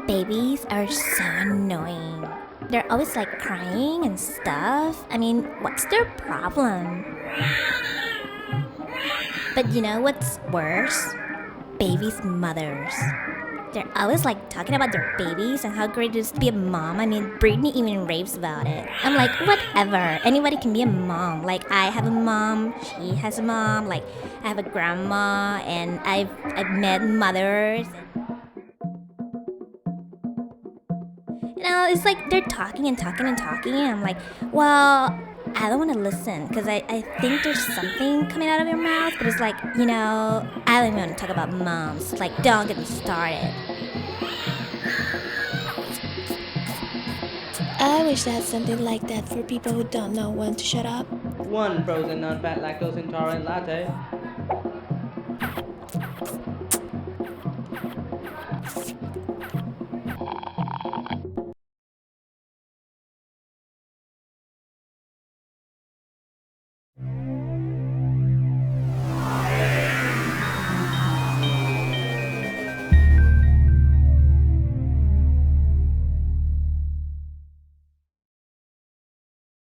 Babies are so annoying. They're always like crying and stuff. I mean, what's their problem? But you know what's worse? Babies' mothers. They're always like talking about their babies and how great it is to be a mom. I mean, Britney even raves about it. I'm like, whatever. Anybody can be a mom. Like, I have a mom, she has a mom. Like, I have a grandma, and I've met mothers. You know, it's like they're talking and talking and talking, and I'm like, well, I don't want to listen because I think there's something coming out of your mouth, but it's like, I don't even want to talk about moms. Like, don't get me started. I wish they had something like that for people who don't know when to shut up. One frozen non-fat lactose intolerant latte.